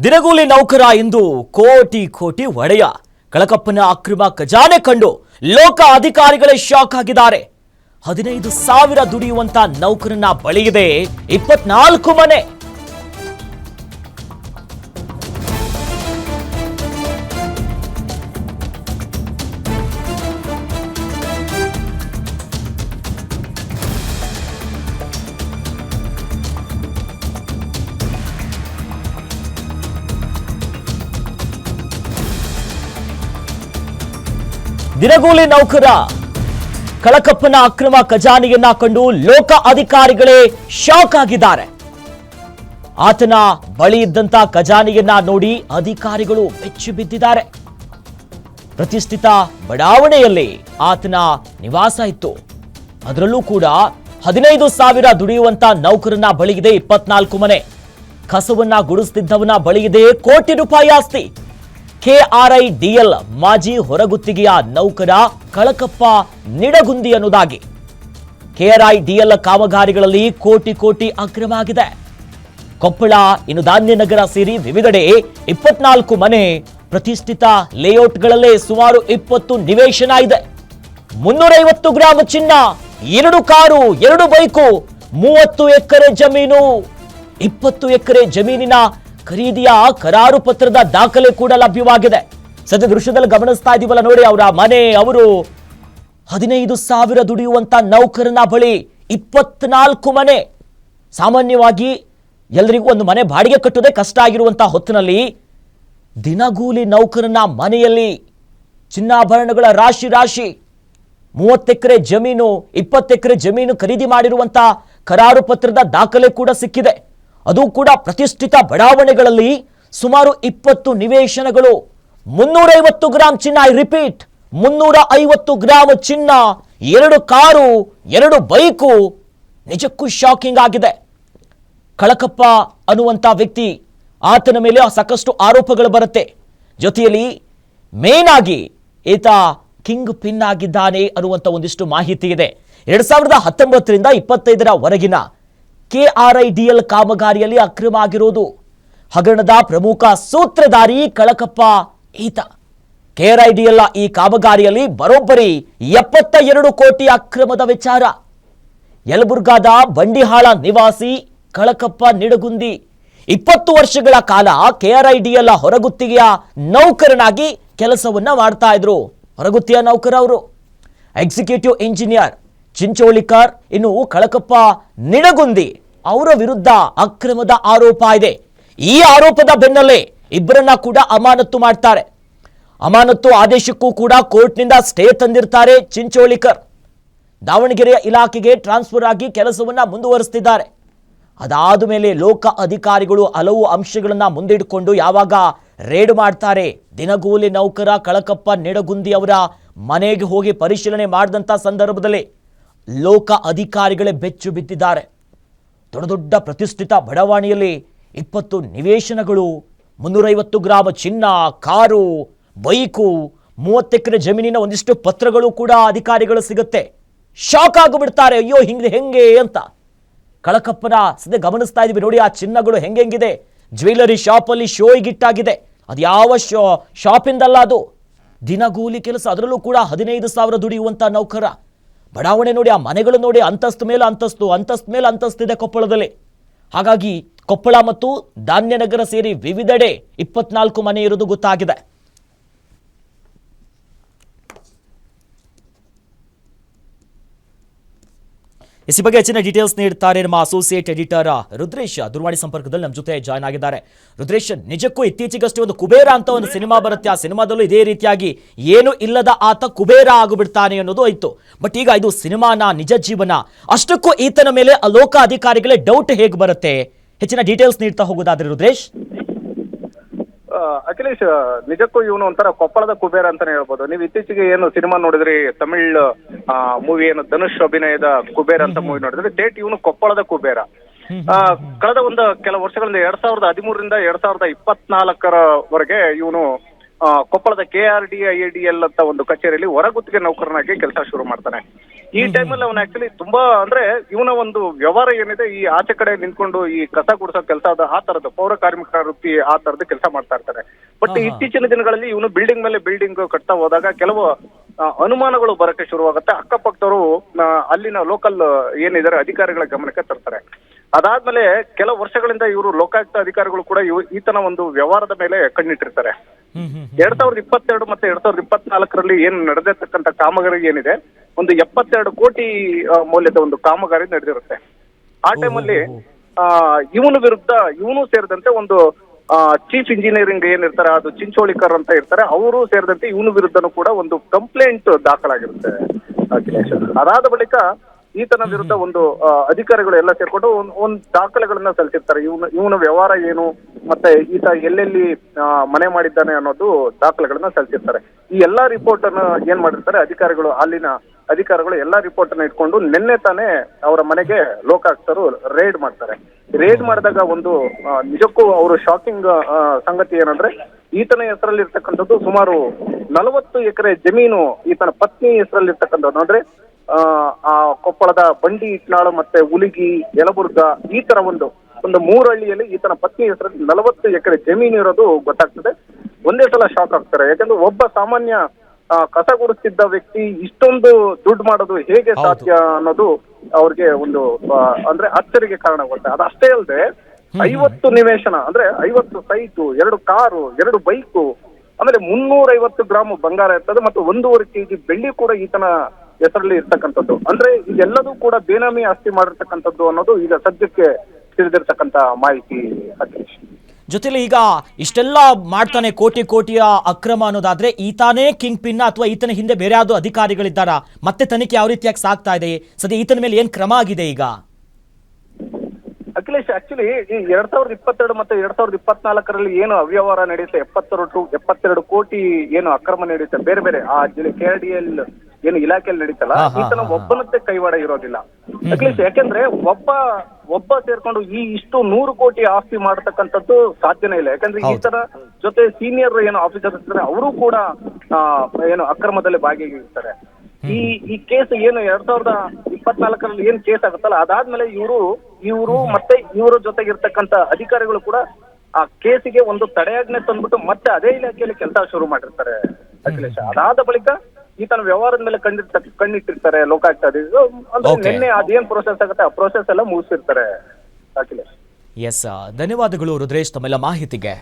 ದಿನಗೂಲಿ ನೌಕರ ಇಂದು ಕೋಟಿ ಕೋಟಿ ಒಡೆಯ ಕಳಕಪ್ಪನ ಅಕ್ರಮ ಖಜಾನೆ ಕಂಡು ಲೋಕ ಅಧಿಕಾರಿಗಳೇ ಶಾಕ್ ಆಗಿದ್ದಾರೆ. 15,000 ದುಡಿಯುವಂತ ನೌಕರನ ಬಳಿಯಿದೆ 24 ಮನೆ. ದಿನಗೂಲಿ ನೌಕರ ಕಳಕಪ್ಪನ ಅಕ್ರಮ ಖಜಾನೆಯನ್ನ ಕಂಡು ಲೋಕ ಅಧಿಕಾರಿಗಳೇ ಶಾಕ್ ಆಗಿದ್ದಾರೆ. ಆತನ ಬಳಿ ಇದ್ದಂತ ಖಜಾನೆಯನ್ನ ನೋಡಿ ಅಧಿಕಾರಿಗಳು ಬೆಚ್ಚಿ ಬಿದ್ದಿದ್ದಾರೆ. ಪ್ರತಿಷ್ಠಿತ ಬಡಾವಣೆಯಲ್ಲಿ ಆತನ ನಿವಾಸ ಇತ್ತು. ಅದರಲ್ಲೂ ಕೂಡ 15,000 ದುಡಿಯುವಂತ ನೌಕರನ ಬಳಿಗಿದೆ 24 ಮನೆ. ಕಸವನ್ನ ಗುಡಿಸುತ್ತಿದ್ದವನ ಬಳಿಯಿದೆ ಕೋಟಿ ರೂಪಾಯಿ ಆಸ್ತಿ. KRIDL ಮಾಜಿ ಹೊರಗುತ್ತಿಗೆಯ ನೌಕರ ಕಳಕಪ್ಪ ನಿಡಗುಂದಿ ಅನ್ನೋದಾಗಿ KRIDL ಕಾಮಗಾರಿಗಳಲ್ಲಿ ಕೋಟಿ ಕೋಟಿ ಅಕ್ರಮ ಆಗಿದೆ. ಕೊಪ್ಪಳ ಇನ್ನು ಧಾನ್ಯನಗರ ಸೇರಿ ವಿವಿಧೆಡೆ 24 ಮನೆ, ಪ್ರತಿಷ್ಠಿತ ಲೇಔಟ್ಗಳಲ್ಲೇ ಸುಮಾರು 20 ನಿವೇಶನ ಇದೆ. 350 ಗ್ರಾಂ ಚಿನ್ನ, 2 ಕಾರು, 2 ಬೈಕು, 30 ಎಕರೆ ಜಮೀನು, 20 ಎಕರೆ ಜಮೀನಿನ ಖರೀದಿಯ ಕರಾರು ಪತ್ರದ ದಾಖಲೆ ಕೂಡ ಲಭ್ಯವಾಗಿದೆ. ಸದ್ಯ ದೃಶ್ಯದಲ್ಲಿ ಗಮನಿಸ್ತಾ ಇದೀವಲ್ಲ ನೋಡಿ, ಅವರ ಮನೆ, ಅವರು 15,000 ದುಡಿಯುವಂತ ನೌಕರನ ಬಳಿ 24 ಮನೆ. ಸಾಮಾನ್ಯವಾಗಿ ಎಲ್ಲರಿಗೂ ಒಂದು ಮನೆ ಬಾಡಿಗೆ ಕಟ್ಟೋದೇ ಕಷ್ಟ ಆಗಿರುವಂತಹ ಹೊತ್ತಿನಲ್ಲಿ ದಿನಗೂಲಿ ನೌಕರನ ಮನೆಯಲ್ಲಿ ಚಿನ್ನಾಭರಣಗಳ ರಾಶಿ ರಾಶಿ, 30 ಎಕರೆ ಜಮೀನು, 20 ಎಕರೆ ಜಮೀನು ಖರೀದಿ ಮಾಡಿರುವಂತ ಕರಾರು ಪತ್ರದ ದಾಖಲೆ ಕೂಡ ಸಿಕ್ಕಿದೆ. ಅದು ಕೂಡ ಪ್ರತಿಷ್ಠಿತ ಬಡಾವಣೆಗಳಲ್ಲಿ ಸುಮಾರು 20 ನಿವೇಶನಗಳು, 350 ಗ್ರಾಂ ಚಿನ್ನ. ಐ ರಿಪೀಟ್, 350 ಗ್ರಾಂ ಚಿನ್ನ, 2 ಕಾರು, 2 ಬೈಕು. ನಿಜಕ್ಕೂ ಶಾಕಿಂಗ್ ಆಗಿದೆ. ಕಳಕಪ್ಪ ಅನ್ನುವಂಥ ವ್ಯಕ್ತಿ, ಆತನ ಮೇಲೆ ಸಾಕಷ್ಟು ಆರೋಪಗಳು ಬರುತ್ತೆ. ಜೊತೆಯಲ್ಲಿ ಮೇನ್ ಆಗಿ ಈತ ಕಿಂಗ್ ಪಿನ್ ಆಗಿದ್ದಾನೆ ಅನ್ನುವಂಥ ಒಂದಿಷ್ಟು ಮಾಹಿತಿ ಇದೆ. 2019ರಿಂದ 25ರವರೆಗಿನ KRIDL ಕಾಮಗಾರಿಯಲ್ಲಿ ಅಕ್ರಮ ಆಗಿರೋದು. ಹಗರಣದ ಪ್ರಮುಖ ಸೂತ್ರಧಾರಿ ಕಳಕಪ್ಪ ಈತ. KRIDL ಈ ಕಾಮಗಾರಿಯಲ್ಲಿ ಬರೋಬ್ಬರಿ 72 ಕೋಟಿ ಅಕ್ರಮದ ವಿಚಾರ. ಯಲಬುರ್ಗಾದ ಬಂಡಿಹಾಳ ನಿವಾಸಿ ಕಳಕಪ್ಪ ನಿಡಗುಂದಿ 20 ವರ್ಷಗಳ ಕಾಲ KRIDL ಹೊರಗುತ್ತಿಗೆಯ ನೌಕರನಾಗಿ ಕೆಲಸವನ್ನ ಮಾಡ್ತಾ ಇದ್ರು. ಹೊರಗುತ್ತಿಗೆಯ ನೌಕರ ಅವರು, ಎಕ್ಸಿಕ್ಯೂಟಿವ್ ಇಂಜಿನಿಯರ್ ಚಿಂಚೋಳಿಕರ್. ಇನ್ನು ಕಳಕಪ್ಪ ನಿಡಗುಂದಿ ಅವರ ವಿರುದ್ಧ ಅಕ್ರಮದ ಆರೋಪ ಇದೆ. ಈ ಆರೋಪದ ಬೆನ್ನಲ್ಲೇ ಇಬ್ಬರನ್ನ ಕೂಡ ಅಮಾನತು ಮಾಡ್ತಾರೆ. ಅಮಾನತು ಆದೇಶಕ್ಕೂ ಕೂಡ ಕೋರ್ಟ್ನಿಂದ ಸ್ಟೇ ತಂದಿರ್ತಾರೆ ಚಿಂಚೋಳಿಕರ್. ದಾವಣಗೆರೆಯ ಇಲಾಖೆಗೆ ಟ್ರಾನ್ಸ್ಫರ್ ಆಗಿ ಕೆಲಸವನ್ನ ಮುಂದುವರಿಸುತ್ತಿದ್ದಾರೆ. ಅದಾದ ಮೇಲೆ ಲೋಕ ಅಧಿಕಾರಿಗಳು ಹಲವು ಅಂಶಗಳನ್ನ ಮುಂದಿಟ್ಟುಕೊಂಡು ಯಾವಾಗ ರೇಡ್ ಮಾಡ್ತಾರೆ, ದಿನಗೂಲಿ ನೌಕರ ಕಳಕಪ್ಪ ನಿಡಗುಂದಿ ಅವರ ಮನೆಗೆ ಹೋಗಿ ಪರಿಶೀಲನೆ ಮಾಡಿದಂಥ ಸಂದರ್ಭದಲ್ಲಿ ಲೋಕ ಅಧಿಕಾರಿಗಳೇ ಬೆಚ್ಚು ಬಿದ್ದಿದ್ದಾರೆ. ದೊಡ್ಡ ದೊಡ್ಡ ಪ್ರತಿಷ್ಠಿತ ಬಡಾವಣೆಯಲ್ಲಿ 20 ನಿವೇಶನಗಳು, 350 ಗ್ರಾಂ ಚಿನ್ನ, ಕಾರು, ಬೈಕು, 30 ಎಕರೆ ಜಮೀನಿನ ಒಂದಿಷ್ಟು ಪತ್ರಗಳು ಕೂಡ ಅಧಿಕಾರಿಗಳು ಸಿಗುತ್ತೆ. ಶಾಕ್ ಆಗಿಬಿಡ್ತಾರೆ. ಅಯ್ಯೋ, ಹೆಂಗೆ ಅಂತ. ಕಳಕಪ್ಪನ ಸದ್ಯ ಗಮನಿಸ್ತಾ ಇದೀವಿ ನೋಡಿ, ಆ ಚಿನ್ನಗಳು ಹೆಂಗಿದೆ. ಜ್ಯುವೆಲರಿ ಶಾಪಲ್ಲಿ ಶೋಯಿಗಿಟ್ಟಾಗಿದೆ. ಅದು ಯಾವ ಶಾಪಿಂದಲ್ಲ, ಅದು ದಿನಗೂಲಿ ಕೆಲಸ. ಅದರಲ್ಲೂ ಕೂಡ 15,000 ದುಡಿಯುವಂತ ನೌಕರ. ಬಡಾವಣೆ ನೋಡಿ, ಆ ಮನೆಗಳು ನೋಡಿ, ಅಂತಸ್ತು ಮೇಲೆ ಅಂತಸ್ತು, ಅಂತಸ್ತು ಮೇಲೆ ಅಂತಸ್ತಿದೆ ಕೊಪ್ಪಳದಲ್ಲಿ. ಹಾಗಾಗಿ ಕೊಪ್ಪಳ ಮತ್ತು ಧಾನ್ಯನಗರ ಸೇರಿ ವಿವಿಧೆಡೆ 24 ಮನೆ ಇರೋದು ಗೊತ್ತಾಗಿದೆ. ಈ ಬಗ್ಗೆ ಹೆಚ್ಚಿನ ಡೀಟೇಲ್ಸ್ ನೀಡ್ತಾರೆ ನಮ್ಮ ಅಸೋಸಿಯೇಟ್ ಎಡಿಟರ್ ರುದ್ರೇಶ್. ದೂರವಾಣಿ ಸಂಪರ್ಕದಲ್ಲಿ ನಮ್ಮ ಜೊತೆ ಜಾಯ್ನ್ ಆಗಿದ್ದಾರೆ. ರುದ್ರೇಶ್, ನಿಜಕ್ಕೂ ಇತ್ತೀಚೆಗಷ್ಟೇ ಒಂದು ಕುಬೇರ ಅಂತ ಒಂದು ಸಿನಿಮಾ ಬರುತ್ತೆ. ಆ ಸಿನಿಮಾದಲ್ಲೂ ಇದೇ ರೀತಿಯಾಗಿ ಏನು ಇಲ್ಲದ ಆತ ಕುಬೇರ ಆಗಿಬಿಡ್ತಾನೆ ಅನ್ನೋದು ಆಯ್ತು. ಬಟ್ ಈಗ ಇದು ಸಿನಿಮಾನ, ನಿಜ ಜೀವನ. ಅಷ್ಟಕ್ಕೂ ಈತನ ಮೇಲೆ ಲೋಕ ಅಧಿಕಾರಿಗಳೇ ಡೌಟ್ ಹೇಗೆ ಬರುತ್ತೆ? ಹೆಚ್ಚಿನ ಡೀಟೇಲ್ಸ್ ನೀಡ್ತಾ ಹೋಗೋದಾದ್ರೆ ರುದ್ರೇಶ್. ಅಖಿಲೇಶ್, ನಿಜಕ್ಕೂ ಇವನು ಒಂಥರ ಕೊಪ್ಪಳದ ಕುಬೇರ ಅಂತಾನೆ ಹೇಳ್ಬೋದು. ನೀವು ಇತ್ತೀಚೆಗೆ ಏನು ಸಿನಿಮಾ ನೋಡಿದ್ರಿ, ತಮಿಳ್ ಮೂವಿ ಏನು ಧನುಷ್ ಅಭಿನಯದ ಕುಬೇರ ಅಂತ ಮೂವಿ ನೋಡಿದ್ರಿ, ಡೇಟ್ ಇವನು ಕೊಪ್ಪಳದ ಕುಬೇರ. ಕಳೆದ ಕೆಲವು ವರ್ಷಗಳಿಂದ 2013ರಿಂದ 2024ರವರೆಗೆ ಇವನು ಕೊಪ್ಪಳದ KRD IIDL ಅಂತ ಒಂದು ಕಚೇರಿಯಲ್ಲಿ ಹೊರಗುತ್ತಿಗೆ ನೌಕರನಾಗಿ ಕೆಲಸ ಶುರು ಮಾಡ್ತಾನೆ. ಈ ಟೈಮಲ್ಲಿ ಅವನು ಆಕ್ಚುಲಿ ತುಂಬಾ ಅಂದ್ರೆ ಇವನ ಒಂದು ವ್ಯವಹಾರ ಏನಿದೆ, ಈ ಆಚೆ ಕಡೆ ನಿಂತ್ಕೊಂಡು ಈ ಕಸ ಗುಡಿಸೋ ಕೆಲಸ ಆ ತರದ್ದು ಪೌರ ಕಾರ್ಮಿಕರ ವೃತ್ತಿ ಆ ತರದ್ದು ಕೆಲಸ ಮಾಡ್ತಾ ಇರ್ತಾನೆ. ಬಟ್ ಇತ್ತೀಚಿನ ದಿನಗಳಲ್ಲಿ ಇವನು ಬಿಲ್ಡಿಂಗ್ ಮೇಲೆ ಬಿಲ್ಡಿಂಗ್ ಕಟ್ತಾ ಹೋದಾಗ ಕೆಲವು ಅನುಮಾನಗಳು ಬರಕ್ಕೆ ಶುರುವಾಗುತ್ತೆ. ಅಕ್ಕಪಕ್ಕದವರು ಅಲ್ಲಿನ ಲೋಕಲ್ ಏನಿದ್ದಾರೆ ಅಧಿಕಾರಿಗಳ ಗಮನಕ್ಕೆ ತರ್ತಾರೆ. ಅದಾದ್ಮೇಲೆ ಕೆಲವು ವರ್ಷಗಳಿಂದ ಇವರು ಲೋಕಾಯುಕ್ತ ಅಧಿಕಾರಿಗಳು ಕೂಡ ಈತನ ಒಂದು ವ್ಯವಹಾರದ ಮೇಲೆ ಕಣ್ಣಿಟ್ಟಿರ್ತಾರೆ. 2022 ಮತ್ತೆ 2024ರಲ್ಲಿ ಏನು ನಡೆದಿರ್ತಕ್ಕಂಥ ಕಾಮಗಾರಿ ಏನಿದೆ, ಒಂದು 72 ಕೋಟಿ ಮೌಲ್ಯದ ಒಂದು ಕಾಮಗಾರಿ ನಡೆದಿರುತ್ತೆ. ಆ ಟೈಮಲ್ಲಿ ಇವನು ಸೇರಿದಂತೆ ಒಂದು ಚೀಫ್ ಇಂಜಿನಿಯರಿಂಗ್ ಏನಿರ್ತಾರೆ, ಅದು ಚಿಂಚೋಳಿಕರ್ ಅಂತ ಇರ್ತಾರೆ, ಅವರು ಸೇರಿದಂತೆ ಇವನು ವಿರುದ್ಧನೂ ಕೂಡ ಒಂದು ಕಂಪ್ಲೇಂಟ್ ದಾಖಲಾಗಿರುತ್ತೆ ಅಖಿಲೇಶ್. ಅದಾದ ಬಳಿಕ ಈತನ ವಿರುದ್ಧ ಒಂದು ಅಧಿಕಾರಿಗಳು ಎಲ್ಲ ಸೇರ್ಕೊಂಡು ಒಂದು ದಾಖಲೆಗಳನ್ನ ಸಲ್ಲಿಸಿರ್ತಾರೆ. ಇವನ ವ್ಯವಹಾರ ಏನು ಮತ್ತೆ ಈತ ಎಲ್ಲೆಲ್ಲಿ ಮನೆ ಮಾಡಿದ್ದಾನೆ ಅನ್ನೋದು ದಾಖಲೆಗಳನ್ನ ಸಲ್ಲಿಸಿರ್ತಾರೆ. ಈ ಎಲ್ಲಾ ರಿಪೋರ್ಟ್ ಅನ್ನ ಏನ್ ಮಾಡಿರ್ತಾರೆ ಅಲ್ಲಿನ ಅಧಿಕಾರಿಗಳು ಎಲ್ಲಾ ರಿಪೋರ್ಟ್ ಅನ್ನ ಇಟ್ಕೊಂಡು ನಿನ್ನೆ ತಾನೇ ಅವರ ಮನೆಗೆ ಲೋಕಾಯುಕ್ತರು ರೇಡ್ ಮಾಡ್ತಾರೆ. ರೇಡ್ ಮಾಡಿದಾಗ ಒಂದು ನಿಜಕ್ಕೂ ಅವರು ಶಾಕಿಂಗ್ ಸಂಗತಿ ಏನಂದ್ರೆ, ಈತನ ಹೆಸರಲ್ಲಿ ಇರ್ತಕ್ಕಂಥದ್ದು ಸುಮಾರು 40 ಎಕರೆ ಜಮೀನು ಈತನ ಪತ್ನಿ ಹೆಸರಲ್ಲಿ ಇರ್ತಕ್ಕಂಥದ್ದು. ಅಂದ್ರೆ ಆ ಕೊಪ್ಪಳದ ಬಂಡಿ ಇಟ್ನಾಳು ಮತ್ತೆ ಉಲಿಗಿ ಯಲಬುರ್ಗಾ ಈ ತರ ಒಂದು 3 ಹಳ್ಳಿಯಲ್ಲಿ ಈತನ ಪತ್ನಿ ಹೆಸರಲ್ಲಿ 40 ಎಕರೆ ಜಮೀನು ಇರೋದು ಗೊತ್ತಾಗ್ತದೆ. ಒಂದೇ ಸಲ ಶಾಕ್ ಆಗ್ತಾರೆ. ಯಾಕಂದ್ರೆ ಒಬ್ಬ ಸಾಮಾನ್ಯ ಕಸ ಗುಡಿಸ್ತಿದ್ದ ವ್ಯಕ್ತಿ ಇಷ್ಟೊಂದು ದುಡ್ಡು ಮಾಡೋದು ಹೇಗೆ ಸಾಧ್ಯ ಅನ್ನೋದು ಅವ್ರಿಗೆ ಒಂದು ಅಂದ್ರೆ ಅಚ್ಚರಿಗೆ ಕಾರಣ ಆಗುತ್ತೆ. ಅದಷ್ಟೇ ಅಲ್ಲದೆ 50 ನಿವೇಶನ ಅಂದ್ರೆ 50 ಸೈಟು, 2 ಕಾರು, 2 ಬೈಕು, ಆಮೇಲೆ 350 ಗ್ರಾಮ್ ಬಂಗಾರ ಇರ್ತದೆ ಮತ್ತು 1.5 kg ಬೆಳ್ಳಿ ಕೂಡ ಈತನ ಹೆಸರಲ್ಲಿ ಇರ್ತಕ್ಕಂಥದ್ದು. ಅಂದ್ರೆ ಇದೆಲ್ಲದೂ ಕೂಡ ಬೇನಾಮಿ ಆಸ್ತಿ ಮಾಡಿರ್ತಕ್ಕಂಥದ್ದು ಅನ್ನೋದು ಈಗ ಸದ್ಯಕ್ಕೆ ತಿಳಿದಿರ್ತಕ್ಕಂಥ ಮಾಹಿತಿ ಅಖಿಲೇಶ್. ಜೊತೆಲಿ ಈಗ ಇಷ್ಟೆಲ್ಲ ಮಾಡ್ತಾನೆ ಕೋಟಿಯ ಅಕ್ರಮ ಅನ್ನೋದಾದ್ರೆ ಈತಾನೇ ಕಿಂಗ್ ಪಿನ್ ಅಥವಾ ಈತನ ಹಿಂದೆ ಬೇರೆ ಯಾವ್ದು ಅಧಿಕಾರಿಗಳಿದ್ದಾರಾ? ಮತ್ತೆ ತನಿಖೆ ಯಾವ ರೀತಿಯಾಗಿ ಸಾಗ್ತಾ ಇದೆ? ಸದ್ಯ ಈತನ ಮೇಲೆ ಏನ್ ಕ್ರಮ ಆಗಿದೆ ಈಗ ಅಖಿಲೇಶ್? ಆಕ್ಚುಲಿ ಈ 2022 ಮತ್ತೆ 2024ರಲ್ಲಿ ಏನು ಅವ್ಯವಹಾರ ನಡೆಯುತ್ತೆ, 72 ಕೋಟಿ ಏನು ಅಕ್ರಮ ನಡೆಯುತ್ತೆ ಬೇರೆ ಬೇರೆ ಆ KRDL ಏನು ಇಲಾಖೆಯಲ್ಲಿ ನಡೀತಲ್ಲ, ಈತನ ಒಬ್ಬನತ್ತೆ ಕೈವಾಡ ಇರೋದಿಲ್ಲ ಅಖಿಲೇಶ್. ಯಾಕೆಂದ್ರೆ ಒಬ್ಬ ಸೇರ್ಕೊಂಡು ಇಷ್ಟು 100 ಕೋಟಿ ಆಸ್ತಿ ಮಾಡತಕ್ಕಂಥದ್ದು ಸಾಧ್ಯನೇ ಇಲ್ಲ. ಯಾಕಂದ್ರೆ ಈತನ ಜೊತೆ ಸೀನಿಯರ್ ಏನು ಆಫೀಸರ್ ಇರ್ತಾರೆ, ಅವರು ಕೂಡ ಏನು ಅಕ್ರಮದಲ್ಲಿ ಭಾಗಿಯಾಗಿರ್ತಾರೆ. ಈ ಕೇಸ್ ಏನು 2024ರಲ್ಲಿ ಏನ್ ಕೇಸ್ ಆಗುತ್ತಲ್ಲ, ಅದಾದ್ಮೇಲೆ ಇವರು ಮತ್ತೆ ಇವರ ಜೊತೆಗಿರ್ತಕ್ಕಂಥ ಅಧಿಕಾರಿಗಳು ಕೂಡ ಆ ಕೇಸಿಗೆ ಒಂದು ತಡೆಯಾಜ್ಞೆ ತಂದ್ಬಿಟ್ಟು ಮತ್ತೆ ಅದೇ ಇಲಾಖೆಯಲ್ಲಿ ಕೆಲಸ ಶುರು ಮಾಡಿರ್ತಾರೆ ಅಖಿಲೇಶ್. ಅದಾದ ಬಳಿಕ ಈತನ ವ್ಯವಹಾರದ ಮೇಲೆ ಕಣ್ಣಿಟ್ಟಿರ್ತಾರೆ ಲೋಕಾಯುಕ್ತ ಅಧಿಕಾರಿಗಳು. ಅಂದ್ರೆ ನಿನ್ನೆ ಅದೇನ್ ಪ್ರೋಸೆಸ್ ಆಗುತ್ತೆ ಆ ಪ್ರೋಸೆಸ್ ಎಲ್ಲ ಮುಗಿಸಿರ್ತಾರೆ ಅಖಿಲೇಶ್. ಎಸ್, ಧನ್ಯವಾದಗಳು ರುದ್ರೇಶ್ ತಮ್ಮೆಲ್ಲ ಮಾಹಿತಿಗೆ.